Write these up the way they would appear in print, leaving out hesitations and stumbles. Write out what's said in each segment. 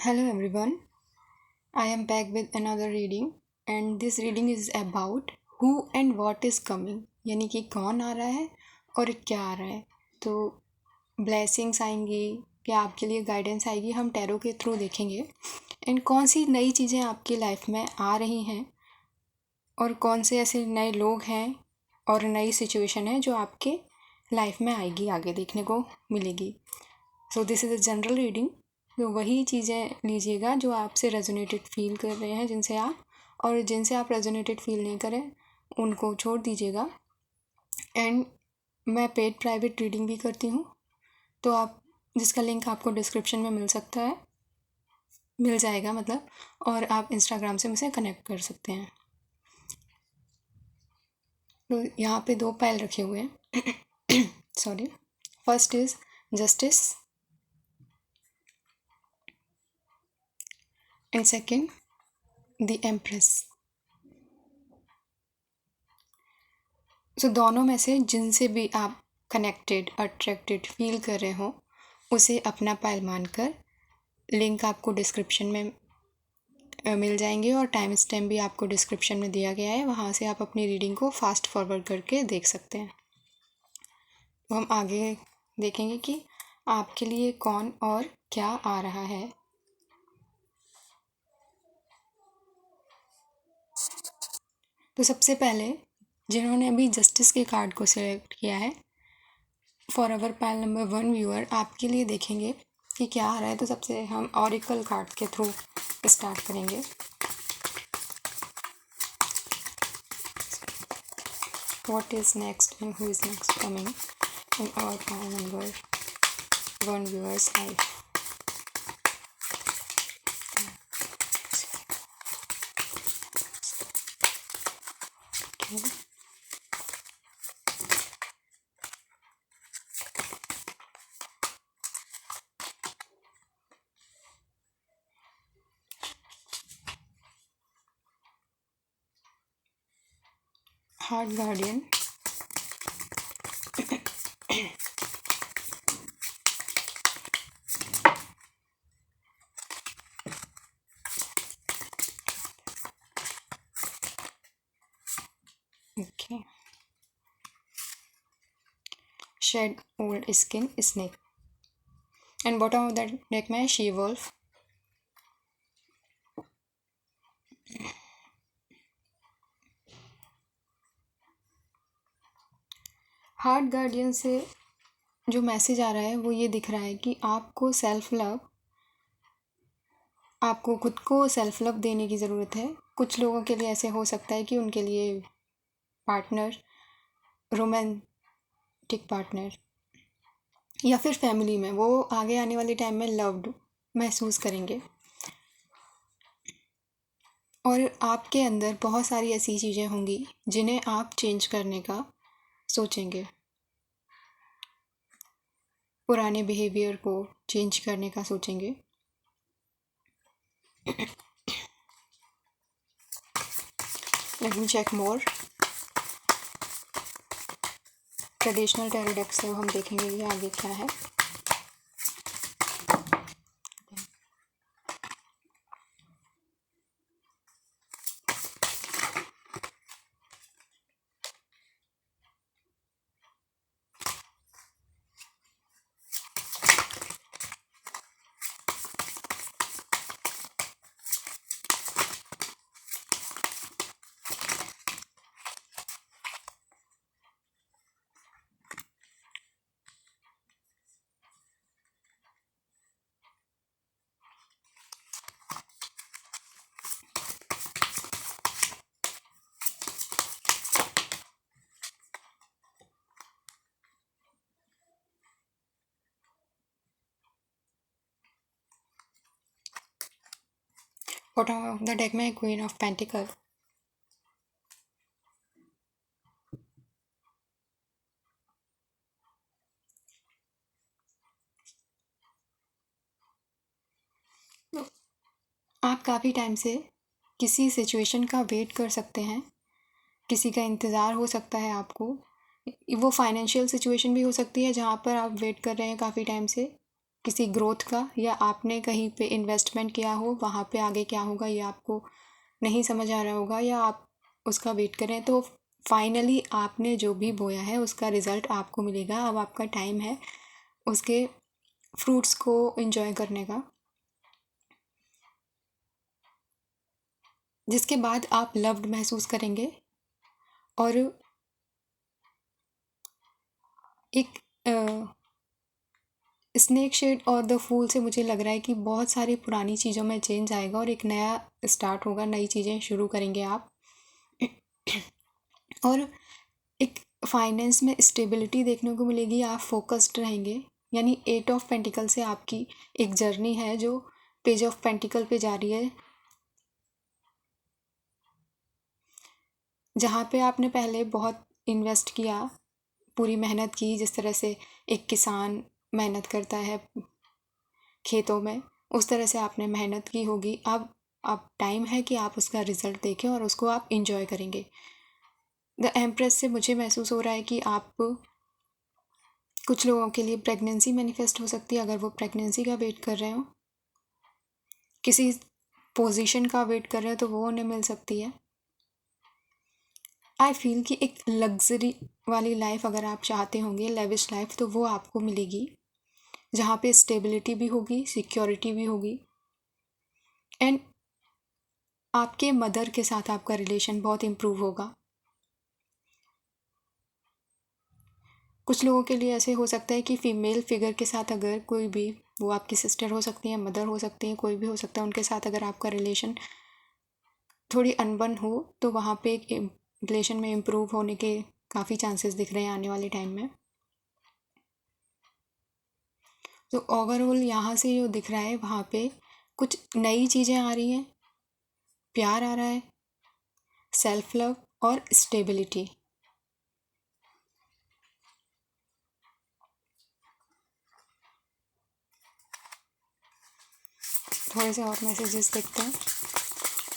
Hello everyone, I am back with another reading and this reading is about who and what is coming यानी कि कौन आ रहा है और क्या आ रहा है। तो ब्लेसिंग्स आएंगी या आपके लिए गाइडेंस आएगी, हम टैरो के थ्रू देखेंगे एंड कौन सी नई चीज़ें आपकी लाइफ में आ रही हैं और कौन से ऐसे नए लोग हैं और नई सिचुएशन है जो आपके लाइफ में आएगी, आगे देखने को मिलेगी। सो this is a general reading. तो वही चीज़ें लीजिएगा जो आपसे रेजोनेटेड फील कर रहे हैं, जिनसे आप रेजोनेटेड फील नहीं करें उनको छोड़ दीजिएगा। एंड मैं पेड प्राइवेट रीडिंग भी करती हूँ, तो आप जिसका लिंक आपको डिस्क्रिप्शन में मिल जाएगा मतलब, और आप इंस्टाग्राम से मुझसे कनेक्ट कर सकते हैं। तो यहाँ पे 2 पायल रखे हुए हैं sorry. First is justice and second the empress. So दोनों में से जिनसे भी आप कनेक्टेड, अट्रैक्टेड फील कर रहे हो उसे अपना पायल मानकर लिंक आपको डिस्क्रिप्शन में मिल जाएंगे और टाइम स्टैम्प भी आपको डिस्क्रिप्शन में दिया गया है, वहाँ से आप अपनी रीडिंग को फास्ट फॉरवर्ड करके देख सकते हैं। तो हम आगे देखेंगे कि आपके लिए कौन और क्या आ रहा है। तो सबसे पहले जिन्होंने अभी जस्टिस के कार्ड को सिलेक्ट किया है, for our Payal number 1 viewer, आपके लिए देखेंगे कि क्या आ रहा है। तो सबसे हम ऑरिकल कार्ड के थ्रू स्टार्ट करेंगे। What is next and who is next coming in our pile number 1 viewers life. Heart guardian, okay, shed old skin snake and bottom of that deck में शी वोल्फ। हार्ट गार्डियन से जो message आ रहा है वो ये दिख रहा है कि आपको खुद को सेल्फ लव देने की ज़रूरत है। कुछ लोगों के लिए ऐसे हो सकता है कि उनके लिए पार्टनर, रोमांटिक पार्टनर या फिर फैमिली में वो आगे आने वाले टाइम में लव्ड महसूस करेंगे, और आपके अंदर बहुत सारी ऐसी चीज़ें होंगी जिन्हें आप चेंज करने का सोचेंगे, पुराने बिहेवियर को चेंज करने का सोचेंगे। लेट मी चेक मोर। ट्रेडिशनल टैरो डेक से हम देखेंगे ये आगे क्या है। बॉटम ऑफ द डेक में क्वीन ऑफ पेंटिकल, आप काफ़ी टाइम से किसी सिचुएशन का वेट कर सकते हैं, किसी का इंतज़ार हो सकता है आपको। वो फाइनेंशियल सिचुएशन भी हो सकती है जहाँ पर आप वेट कर रहे हैं काफ़ी टाइम से, किसी ग्रोथ का, या आपने कहीं पे इन्वेस्टमेंट किया हो, वहाँ पे आगे क्या होगा ये आपको नहीं समझ आ रहा होगा, या आप उसका वेट करें, तो फाइनली आपने जो भी बोया है उसका रिज़ल्ट आपको मिलेगा। अब आपका टाइम है उसके फ्रूट्स को एंजॉय करने का, जिसके बाद आप लव्ड महसूस करेंगे। और एक स्नेक शेड और द फूल से मुझे लग रहा है कि बहुत सारी पुरानी चीज़ों में चेंज आएगा और एक नया स्टार्ट होगा, नई चीज़ें शुरू करेंगे आप। और एक फाइनेंस में स्टेबिलिटी देखने को मिलेगी, आप फोकस्ड रहेंगे। यानी 8 ऑफ पेंटिकल से आपकी एक जर्नी है जो पेज ऑफ पेंटिकल पे जा रही है, जहाँ पे आपने पहले बहुत इन्वेस्ट किया, पूरी मेहनत की, जिस तरह से एक किसान मेहनत करता है खेतों में, उस तरह से आपने मेहनत की होगी। अब टाइम है कि आप उसका रिज़ल्ट देखें और उसको आप इंजॉय करेंगे। द एम्प्रेस से मुझे महसूस हो रहा है कि आप, कुछ लोगों के लिए प्रेगनेंसी मैनिफेस्ट हो सकती है, अगर वो प्रेगनेंसी का वेट कर रहे हो, किसी पोजीशन का वेट कर रहे हो तो वो उन्हें मिल सकती है। आई फील कि एक लग्जरी वाली लाइफ अगर आप चाहते होंगे, लेविश लाइफ, तो वो आपको मिलेगी, जहाँ पे स्टेबिलिटी भी होगी, सिक्योरिटी भी होगी, एंड आपके मदर के साथ आपका रिलेशन बहुत इम्प्रूव होगा। कुछ लोगों के लिए ऐसे हो सकता है कि फ़ीमेल फिगर के साथ, अगर कोई भी, वो आपकी सिस्टर हो सकती है, मदर हो सकती है, कोई भी हो सकता है, उनके साथ अगर आपका रिलेशन थोड़ी अनबन हो, तो वहाँ पे एक रिलेशन में इम्प्रूव होने के काफ़ी चांसेस दिख रहे हैं आने वाले टाइम में। तो ओवरऑल यहाँ से जो दिख रहा है, वहाँ पे कुछ नई चीज़ें आ रही हैं, प्यार आ रहा है, सेल्फ लव और स्टेबिलिटी। थोड़े से और मैसेजेस देखते हैं।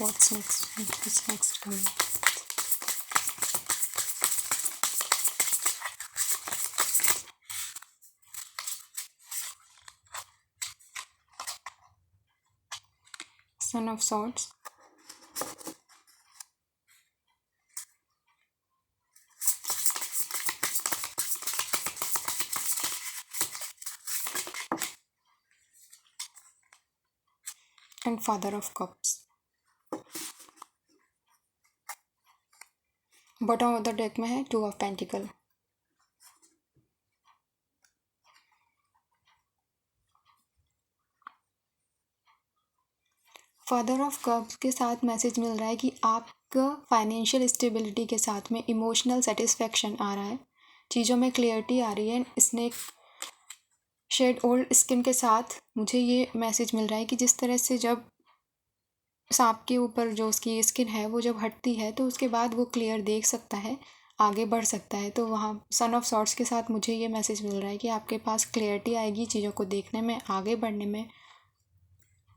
What's next coming. Son of swords, and father of cups. Bottom of the deck में है 2 of pentacle. Father of cups के साथ मैसेज मिल रहा है कि आपका फाइनेंशियल स्टेबिलिटी के साथ में इमोशनल सेटिस्फेक्शन आ रहा है, चीज़ों में क्लियरिटी आ रही है। स्नेक शेड ओल्ड स्किन के साथ मुझे ये मैसेज मिल रहा है कि जिस तरह से जब सांप के ऊपर जो उसकी स्किन है वो जब हटती है, तो उसके बाद वो क्लियर देख सकता है, आगे बढ़ सकता है। तो वहाँ सन ऑफ सॉर्ड्स के साथ मुझे ये मैसेज मिल रहा है कि आपके पास क्लियरिटी आएगी चीज़ों को देखने में, आगे बढ़ने में,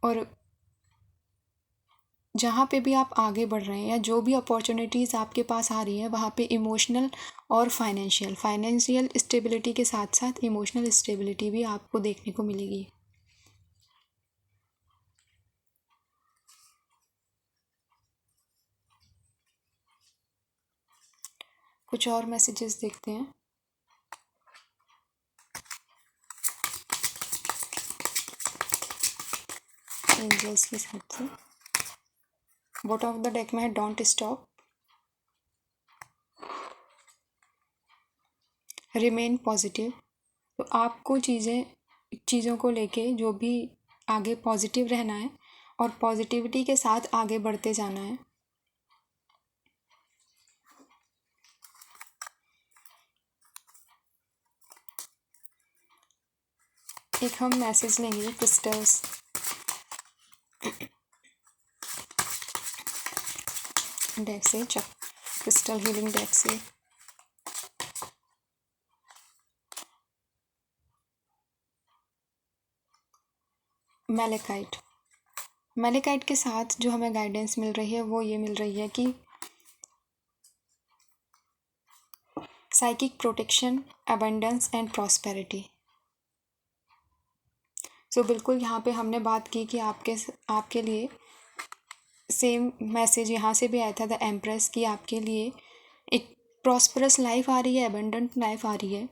और जहाँ पे भी आप आगे बढ़ रहे हैं या जो भी अपॉर्चुनिटीज़ आपके पास आ रही हैं, वहाँ पे इमोशनल और फाइनेंशियल स्टेबिलिटी के साथ साथ इमोशनल स्टेबिलिटी भी आपको देखने को मिलेगी। कुछ और मैसेजेस देखते हैं। एंजल्स के साथ से बॉटम ऑफ द डेक में है डोंट स्टॉप, रिमेन पॉजिटिव। तो आपको चीज़ों को लेके जो भी आगे पॉजिटिव रहना है और पॉजिटिविटी के साथ आगे बढ़ते जाना है। एक हम मैसेज लेंगे क्रिस्टल्स डेक से, क्रिस्टल हीलिंग डेक से। मैलेकाइट के साथ जो हमें गाइडेंस मिल रही है वो ये मिल रही है कि psychic protection, abundance and prosperity. So बिल्कुल यहाँ पे हमने बात की कि आपके लिए सेम मैसेज यहाँ से भी आया था द एम्प्रेस, कि आपके लिए एक प्रॉस्परस लाइफ आ रही है, एबंडेंट लाइफ आ रही है,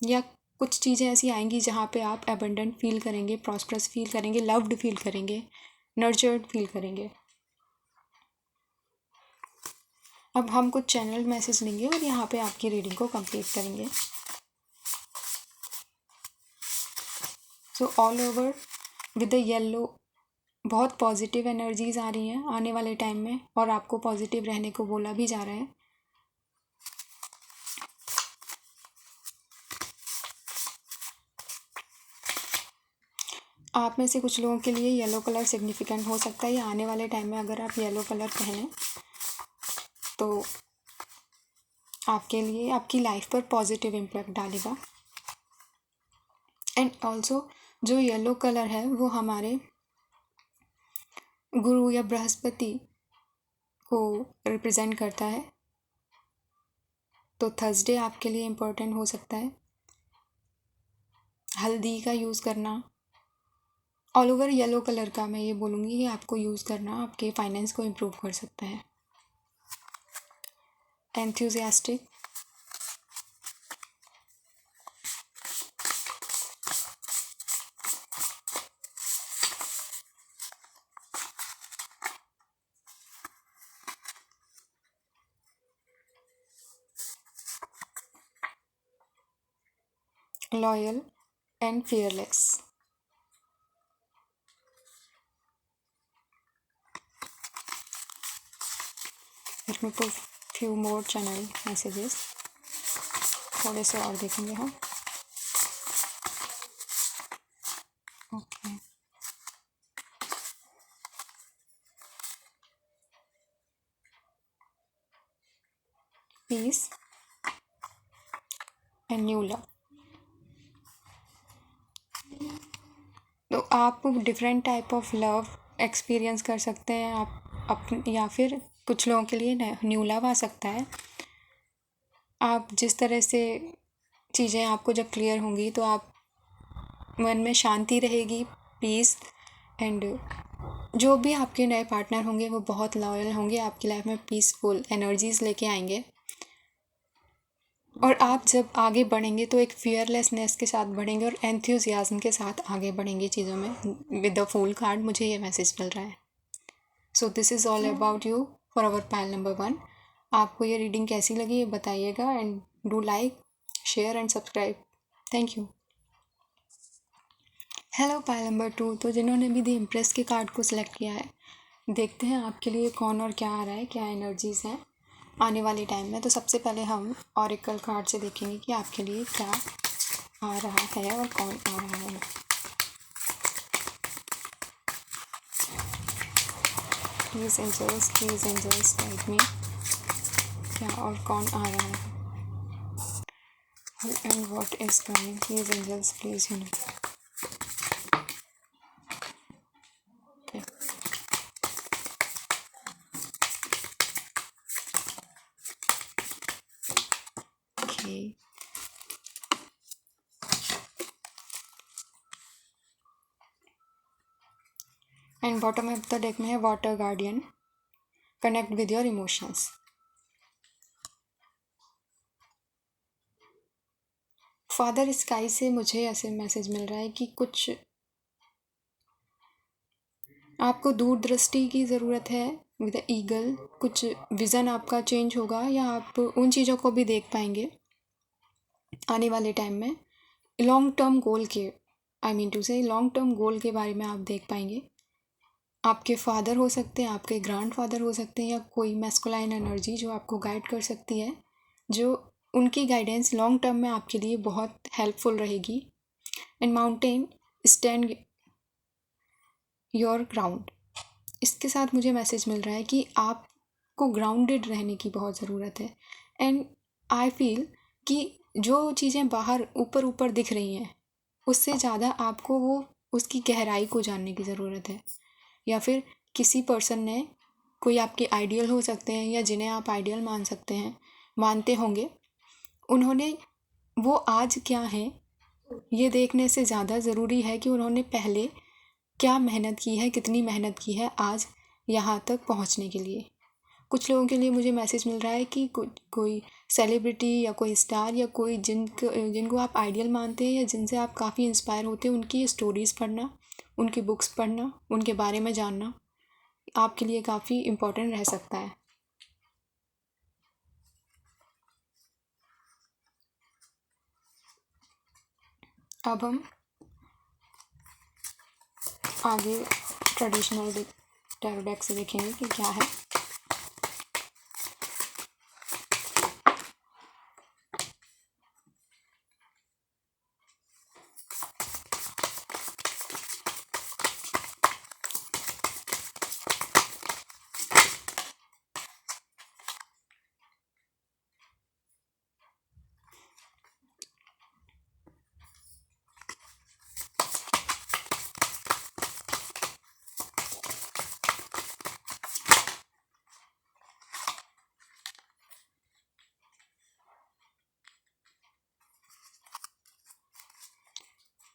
या कुछ चीज़ें ऐसी आएंगी जहाँ पे आप एबंडेंट फील करेंगे, प्रॉस्परस फील करेंगे, लव्ड फील करेंगे, नर्चर्ड फील करेंगे। अब हम कुछ चैनल मैसेज लेंगे और यहाँ पे आपकी रीडिंग को कंप्लीट करेंगे। So all over with the yellow, बहुत पॉजिटिव एनर्जीज आ रही हैं आने वाले टाइम में, और आपको पॉजिटिव रहने को बोला भी जा रहा है। आप में से कुछ लोगों के लिए येलो कलर सिग्निफिकेंट हो सकता है, या आने वाले टाइम में अगर आप येलो कलर पहने तो आपके लिए आपकी लाइफ पर पॉजिटिव इम्पैक्ट डालेगा। एंड ऑल्सो जो येलो कलर है वो हमारे गुरु या बृहस्पति को रिप्रेजेंट करता है, तो थर्सडे आपके लिए इम्पोर्टेंट हो सकता है। हल्दी का यूज़ करना, ऑल ओवर येलो कलर का मैं ये बोलूँगी कि आपको यूज़ करना आपके फाइनेंस को इम्प्रूव कर सकता है। Enthusiastic, loyal and fearless. Let me put few more channel messages, थोड़े से और देखेंगे हम। Okay, peace and new love. तो आप different type of love experience कर सकते हैं आप या फिर कुछ लोगों के लिए न्यू लव आ सकता है। आप जिस तरह से चीज़ें आपको जब क्लियर होंगी तो आप मन में शांति रहेगी, पीस, एंड जो भी आपके नए पार्टनर होंगे वो बहुत लॉयल होंगे, आपकी लाइफ में पीसफुल एनर्जीज लेके आएंगे। और आप जब आगे बढ़ेंगे तो एक फियरलेसनेस के साथ बढ़ेंगे और एंथुजियाज्म के साथ आगे बढ़ेंगे चीज़ों में। विद द फूल कार्ड मुझे ये मैसेज मिल रहा है। So this is all about you for our pile number 1। आपको ये रीडिंग कैसी लगी ये बताइएगा, and do like, share and subscribe. Thank you. Hello pile number 2। तो जिन्होंने भी दी इम्प्रेस के कार्ड को सिलेक्ट किया है, देखते हैं आपके लिए कौन और क्या आ रहा है, क्या एनर्जीज़ हैं आने वाले टाइम में। तो सबसे पहले हम ऑरिकल कार्ड से देखेंगे कि आपके लिए क्या आ रहा है और कौन आ रहा है। प्लीज़ एंजल्स गाइड मी, क्या और कौन आ रहा है and what is coming. Please angels please you know. And bottom of the deck में है water guardian, connect with your emotions. Father sky से मुझे ऐसे मैसेज मिल रहा है कि कुछ आपको दूरदृष्टि की ज़रूरत है विद द ईगल। कुछ विज़न आपका चेंज होगा, या आप उन चीज़ों को भी देख पाएंगे आने वाले टाइम में। लॉन्ग टर्म गोल के, आई मीन टू से लॉन्ग टर्म गोल के बारे में आप देख पाएंगे। आपके फादर हो सकते हैं, आपके ग्रैंड फादर हो सकते हैं, या कोई मैस्कुलाइन एनर्जी जो आपको गाइड कर सकती है, जो उनकी गाइडेंस लॉन्ग टर्म में आपके लिए बहुत हेल्पफुल रहेगी। And mountain, stand your ground. इसके साथ मुझे मैसेज मिल रहा है कि आपको ग्राउंडेड रहने की बहुत ज़रूरत है। एंड आई फील कि जो चीज़ें बाहर ऊपर ऊपर दिख रही हैं उससे ज़्यादा आपको वो उसकी गहराई को जानने की ज़रूरत है। या फिर किसी पर्सन ने, कोई आपके आइडियल हो सकते हैं या जिन्हें आप आइडियल मान सकते हैं, मानते होंगे, उन्होंने वो आज क्या हैं ये देखने से ज़्यादा ज़रूरी है कि उन्होंने पहले क्या मेहनत की है, कितनी मेहनत की है आज यहाँ तक पहुँचने के लिए। कुछ लोगों के लिए मुझे मैसेज मिल रहा है कि कोई सेलिब्रिटी या कोई स्टार या कोई जिनको आप आइडियल मानते हैं या जिनसे आप काफ़ी इंस्पायर होते हैं, उनकी स्टोरीज़ पढ़ना, उनकी बुक्स पढ़ना, उनके बारे में जानना आपके लिए काफ़ी इम्पोर्टेंट रह सकता है। अब हम आगे ट्रेडिशनल टैरो डेक से देखेंगे कि क्या है।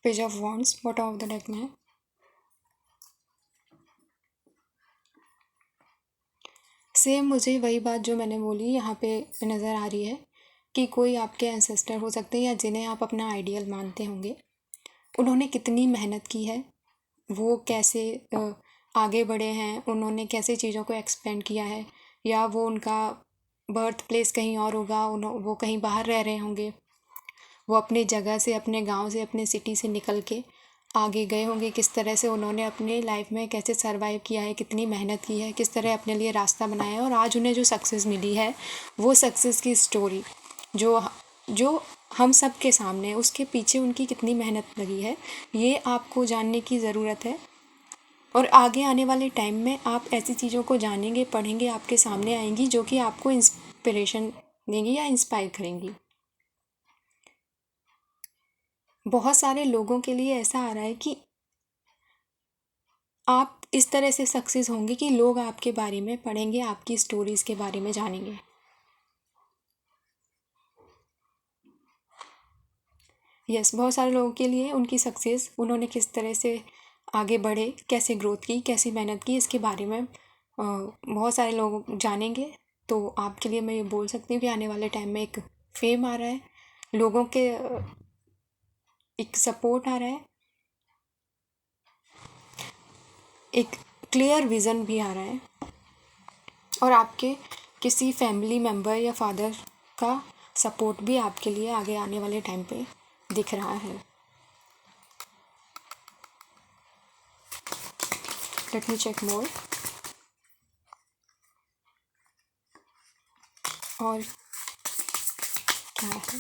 Page of wands bottom of the deck में है। सेम मुझे वही बात जो मैंने बोली यहाँ पे नज़र आ रही है कि कोई आपके एंसेस्टर हो सकते हैं या जिन्हें आप अपना आइडियल मानते होंगे। उन्होंने कितनी मेहनत की है, वो कैसे आगे बढ़े हैं, उन्होंने कैसे चीज़ों को एक्सपेंड किया है, या वो उनका बर्थ प्लेस कहीं और होगा, वो कहीं बाहर रह रहे होंगे, वो अपने जगह से, अपने गांव से, अपने सिटी से निकल के आगे गए होंगे, किस तरह से उन्होंने अपने लाइफ में कैसे सरवाइव किया है, कितनी मेहनत की है, किस तरह अपने लिए रास्ता बनाया है, और आज उन्हें जो सक्सेस मिली है वो सक्सेस की स्टोरी जो जो हम सब के सामने है, उसके पीछे उनकी कितनी मेहनत लगी है, ये आपको जानने की ज़रूरत है। और आगे आने वाले टाइम में आप ऐसी चीज़ों को जानेंगे, पढ़ेंगे, आपके सामने आएंगी जो कि आपको इंस्पिरेशन देंगी या इंस्पायर करेंगी। बहुत सारे लोगों के लिए ऐसा आ रहा है कि आप इस तरह से सक्सेस होंगे कि लोग आपके बारे में पढ़ेंगे, आपकी स्टोरीज़ के बारे में जानेंगे। यस, बहुत सारे लोगों के लिए उनकी सक्सेस, उन्होंने किस तरह से आगे बढ़े, कैसे ग्रोथ की, कैसी मेहनत की, इसके बारे में बहुत सारे लोग जानेंगे। तो आपके लिए मैं ये बोल सकती हूँ कि आने वाले टाइम में एक फेम आ रहा है, लोगों के एक सपोर्ट आ रहा है, एक क्लियर विज़न भी आ रहा है, और आपके किसी फैमिली मेम्बर या फादर का सपोर्ट भी आपके लिए आगे आने वाले टाइम पे दिख रहा है। लेट मी चेक मोर। और क्या है,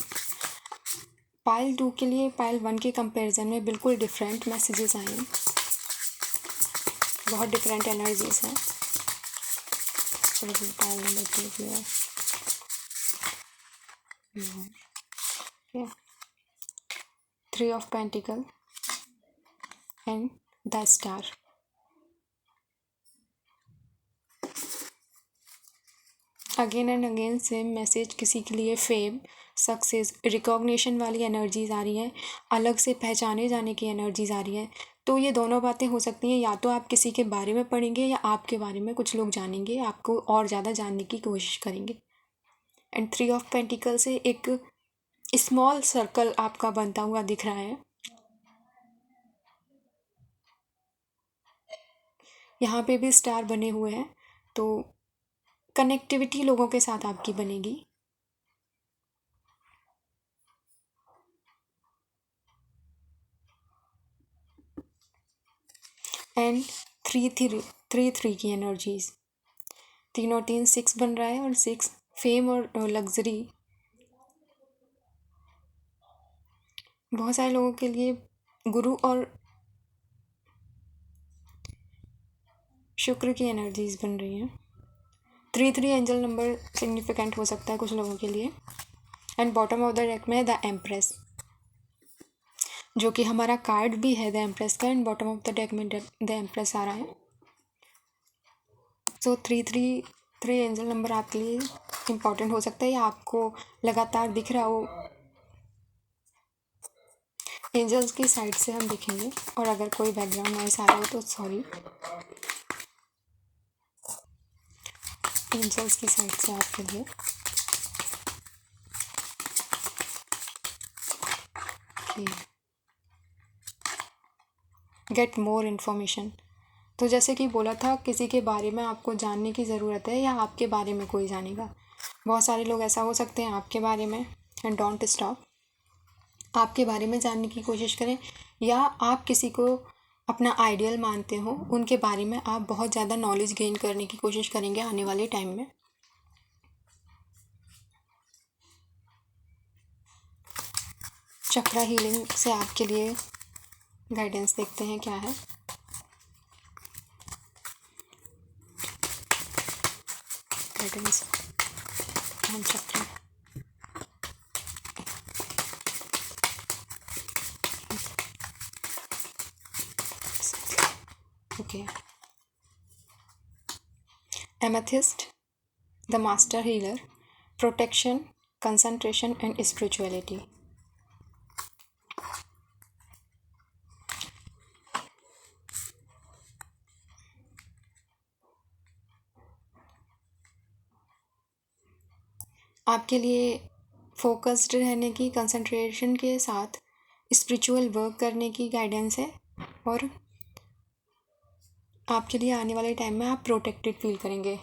पाइल 2 के लिए पाइल 1 के कंपैरिजन में बिल्कुल डिफरेंट मैसेजेस आए हैं, बहुत डिफरेंट एनर्जीज हैं। पाइल नंबर 2 के लिए 3 of pentacle and the star. Again and again same message, किसी के लिए फेम, सक्सेस, रिकॉग्निशन वाली एनर्जीज आ रही हैं, अलग से पहचाने जाने की एनर्जीज आ रही हैं। तो ये दोनों बातें हो सकती हैं, या तो आप किसी के बारे में पढ़ेंगे या आपके बारे में कुछ लोग जानेंगे, आपको और ज़्यादा जानने की कोशिश करेंगे। एंड 3 ऑफ पेंटिकल से एक स्मॉल सर्कल आपका बनता हुआ दिख रहा है। यहाँ पे भी स्टार बने हुए हैं, तो कनेक्टिविटी लोगों के साथ आपकी बनेगी। एंड 3 की एनर्जीज, 3 और 3 6 बन रहा है, और 6 फेम और लग्जरी। बहुत सारे लोगों के लिए गुरु और शुक्र की एनर्जीज बन रही हैं। 3 एंजल नंबर सिग्निफिकेंट हो सकता है कुछ लोगों के लिए। And bottom of the deck में द एम्प्रेस, जो कि हमारा कार्ड भी है द एम्प्रेस का, and bottom of the deck में द एम्प्रेस आ रहा है। सो 3 एंजल नंबर आपके लिए इम्पॉर्टेंट हो सकता है, या आपको लगातार दिख रहा हो एंजल्स की साइड से हम देखेंगे, और अगर कोई बैकग्राउंड नॉइस आ रहा हो तो सॉरी। एंजल्स की साइड से आपके लिए गेट मोर इन्फॉर्मेशन। तो जैसे कि बोला था, किसी के बारे में आपको जानने की ज़रूरत है या आपके बारे में कोई जानेगा। बहुत सारे लोग ऐसा हो सकते हैं आपके बारे में, एंड डोंट स्टॉप, आपके बारे में जानने की कोशिश करें, या आप किसी को अपना आइडियल मानते हो, उनके बारे में आप बहुत ज़्यादा नॉलेज गेन करने की कोशिश करेंगे आने वाले टाइम में। चक्रा हीलिंग से आपके लिए गाइडेंस देखते हैं क्या है। गाइडेंस हम chakra okay. Amethyst, the master healer, protection, concentration and spirituality. आपके लिए फोकस्ड रहने की, कंसंट्रेशन के साथ स्पिरिचुअल वर्क करने की गाइडेंस है, और आपके लिए आने वाले टाइम में आप प्रोटेक्टेड फील करेंगे।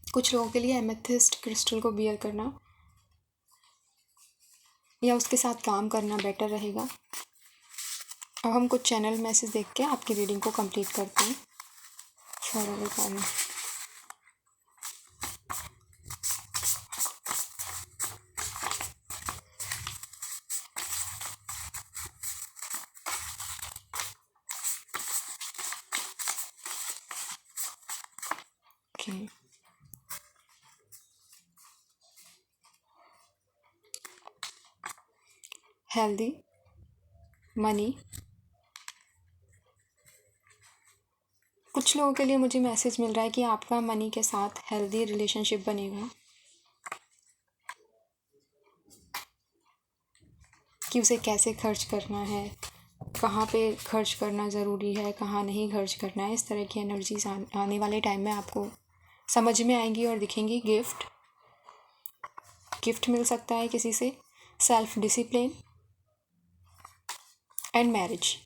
कुछ लोगों के लिए एमेथिस्ट क्रिस्टल को बियर करना या उसके साथ काम करना बेटर रहेगा। अब हम कुछ चैनल मैसेज देख के आपकी रीडिंग को कंप्लीट करते हैं। Okay. Healthy money. कुछ लोगों के लिए मुझे मैसेज मिल रहा है कि आपका मनी के साथ हेल्दी रिलेशनशिप बनेगा, कि उसे कैसे खर्च करना है, कहाँ पे खर्च करना ज़रूरी है, कहाँ नहीं खर्च करना है। इस तरह की एनर्जीज आने वाले टाइम में आपको समझ में आएंगी और दिखेंगी। गिफ्ट मिल सकता है किसी से, सेल्फ डिसिप्लिन एंड मैरिज।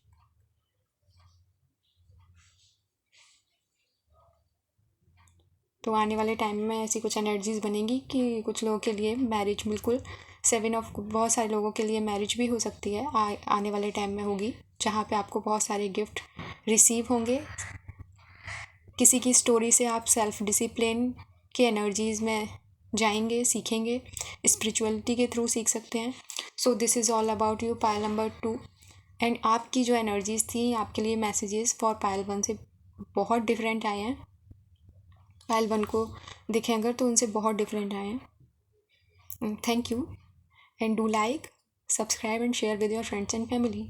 तो आने वाले टाइम में ऐसी कुछ एनर्जीज बनेंगी कि कुछ लोगों के लिए मैरिज, बिल्कुल 7 ऑफ, बहुत सारे लोगों के लिए मैरिज भी हो सकती है, आने वाले टाइम में होगी, जहाँ पे आपको बहुत सारे गिफ्ट रिसीव होंगे। किसी की स्टोरी से आप सेल्फ डिसिप्लिन की एनर्जीज़ में जाएंगे, सीखेंगे, स्पिरिचुअलिटी के थ्रू सीख सकते हैं। सो this is all about you, pile number 2। And आपकी जो एनर्जीज़ थी, आपके लिए मैसेजेस फॉर पायल 1 से बहुत डिफरेंट आए हैं। पायल 1 को देखें अगर तो उनसे बहुत डिफरेंट आए हैं। Thank you, and do like, subscribe and share with your friends and family.